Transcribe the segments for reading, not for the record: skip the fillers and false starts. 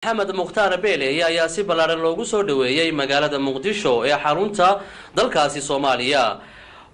محمد مختار بيلي ayaa si balaaran loogu soo dhaweeyay magaalada Muqdisho ee xarunta dalkaasi Soomaaliya.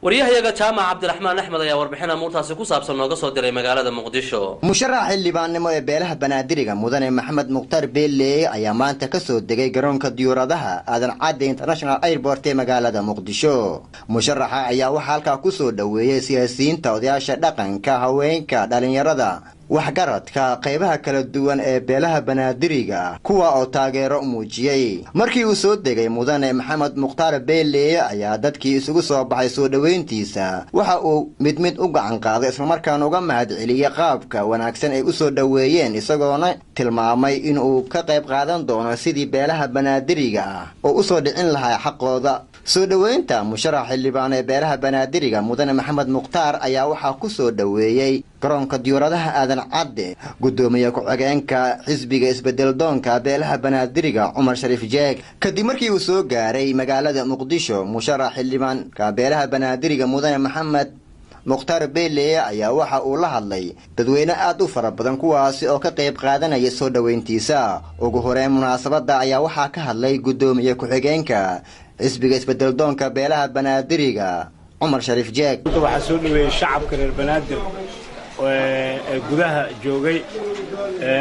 wariyahayaga Jaamac Cabdiraxmaan Axmed ayaa warbixin muutaasi ku saabsan nooga soo diray magaalada Muqdisho. musharax xildhibaannimo ee beelaha Banaadiriga mudane Maxamed Mukhtaar Beeley ayaa maanta ka soo degay garoonka diyaaradaha Aadan Cadde International Airport ee magaalada Muqdisho. musharaxa ayaa waxa halka ku soo dhaweeyay siyaasiyiinta odayaasha dhaqanka, haweenka, dhalinyarada, waxgaradka qaybaha kala duwan ee beelaha Banaadiriga kuwa oo taageero muujiyay. markii uu soo degay mudane Maxamed Mukhtaar Beeley ayaa dadkii isugu soo baxay soo dhaweyntiisa waxa uu mid u gacan qaaday isla markaana uga mahadceliyay qaabka wanaagsan ay u soo dhaweeyeen, isagoona tilmaamay in uu ka qayb qaadan doono sidii beelaha Banaadiriga oo u soo dhicin lahaa xaqooda. soo dhaweynta musharax xildhibaan ee beelaha Banaadiriga mudane Maxamed Mukhtaar ayaa waxa ku soo dhaweeyay garoonka diyaaradaha Aadan Cadde gudoomiye ku-xigeenka xisbiga isbedel doonka beelaha Banaadiriga Cumar Shariif Jeeg. kadib markii uu soo gaaray magaalada Muqdisho, musharax xildhibaanka beelaha Banaadiriga mudane Maxamed Mukhtaar Beeley ayaa waxa uu la hadlay dadweyne aad u fara badan kuwaasi oo ka qayb qaadanaya soo dhaweyntiisa. ugu horeyn munaasabada ayaa waxa ka hadlay gudoomiye ku-xigeenka xisbiga isbedel doonka beelaha Banaadiriga Cumar Shariif Jeeg. waxa soo dhaweeyay shacabka reer Banaadir ee gudaha joogay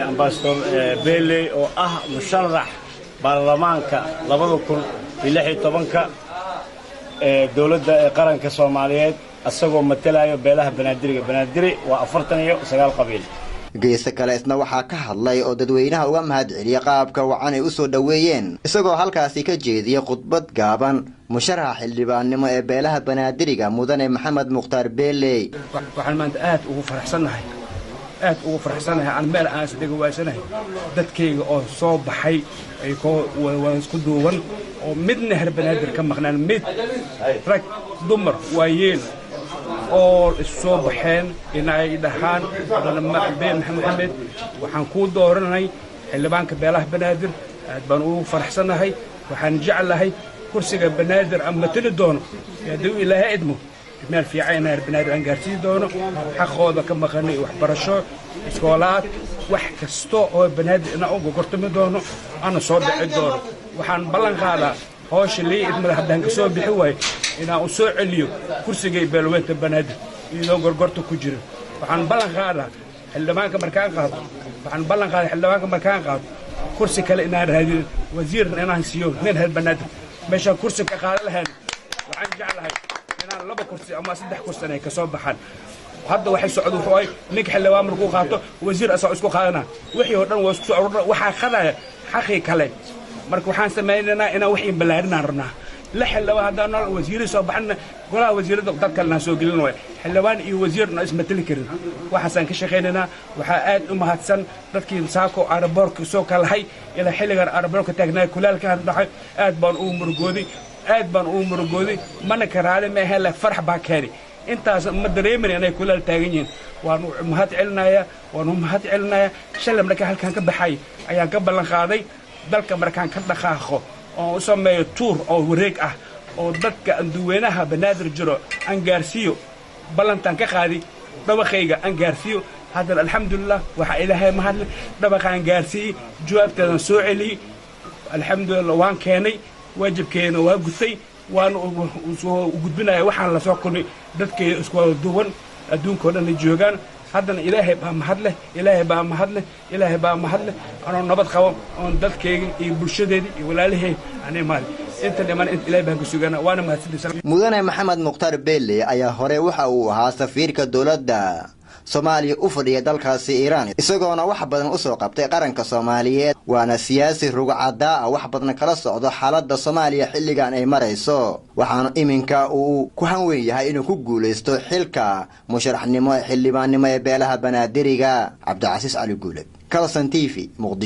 ambassador Beeley oo ah musharax baarlamaanka 2016 ee dawladda qaranka Soomaaliyeed asagoo matalayo beelaha Banaadiriga. Banaadiri waa 49 qabiil. geesa kale isna waxaa ka hadlay oo dadweynaha uga mahadceliyay qaabka wacan ay u soo dhaweeyeen, isagoo halkaasi ka jeediyay khudbad gaaban musharax xildhibaannimo ee beelaha Banaadiriga mudane Maxamed Mukhtaar Beeley. waxaan maanta aad ugu faraxsanahay aan meel aan isdhigo waasanahay dadkayga oo soo baxay ay waa isku duuban oo midna reer Banaadir ka maqnaan, mid rag dumar waayeel oo soo baxeen inay dhahaan Maxamed waxaan ku dooranay xildhibaanka beelaha Banaadir. aad baan ugu faraxsanahay, waxaan jeclahay kursiga Banaadir ama tili doono hadii Ilaahay idmo meel fiican reer Banaadir aan gaarsiin doono xaqooda ka maqanay waxbarasho, iskoolaad, wax kasto oo Banaadir ina ugu gortami doono ana soo dhici doono. waxaan ballan qaadaa hoosh lii idmada haddaan ka soo bixi waay inaan u soo celiyo kursigay beelweynta Banaadir iyadoo gorgorta ku jira. waxaan ballan qaadaa xildhibaanka markaan qaado kursi kale inaan raadiyo wasiir inaan siiyo nin reer Banaadir meeshaan kursi ka qaadan lahayn. waxaan jeclahay inaan 2 kursi ama 3 kursi ay ka soo baxaan. hadda waxay socdo wuxuu ninka xildhibaan markuu qaato wasiir asoo isku qaadana wixii oo dhan waa isku soo ururna waxa qadaya xaqi kale. marka waxaan sameeynaa inaan wax in balaarinaan rabnaa la xildhibaan haddaan wasiir soo baxna golaha wasiirada dadka la soo gelin way xildhibaan iyo wasiirna ismatali karin. waxaan ka shaqeynaa waxa aad u mahadsan dadkii saako aeroboortka soo kalahay ila xilligan aeroboortka taagnaa kulaalka dhacay. aad baan u murugooday mana karaale ma hela farx baa keenay intaas ma dareemin inay kulaal taagan yihiin. waan mahad celinayaa shalam markaa halkan ka baxay ayaan ka ballan qaaday dalka markaan ka dhaqaaqo oo u sameeyo tour oo wareeg ah oo dadka dadweynaha Banaadir jiro aan gaarsiyo. ballantan ka qaadi dabaqayga aan gaarsiyo. hadda alxamdulillah waxa Ilaahay mahad dabaqaan gaarsiiyay jawaabteedan soo celiyay. alxamdulillah waan keenay waajibkeena waa gutay waan soo gudbinaya waxaan la soo kulmay dadkay isku duwan adduunka oo dhan joogaan. haddana Ilaahay baa mahad leh anoo nabad qabo oo dadkayga iyo bulshadeedii iyo walaalahay anay maal inta dhiman Ilaahay baan ku suganaa. waana mahadsantahay. mudane Maxamed Mukhtaar Beeley ayaa hore waxa uu ahaa safiirka dawladda Soomaaliya u fadhiya dalkaasi Iran, isagoona wax badan u soo qabtay qaranka Soomaaliyeed. waana siyaasi rugcada wax badan kala socdo xaaladda Soomaaliya xilligan ay marayso, waxaana iminka uu ku hanweyn yahay inuu ku guuleysto xilka musharaxnimo xildhibaannimo ee beelaha Banaadiriga. Cabdi Casiis Ali Guuled, Kalson TV, Muqdisho.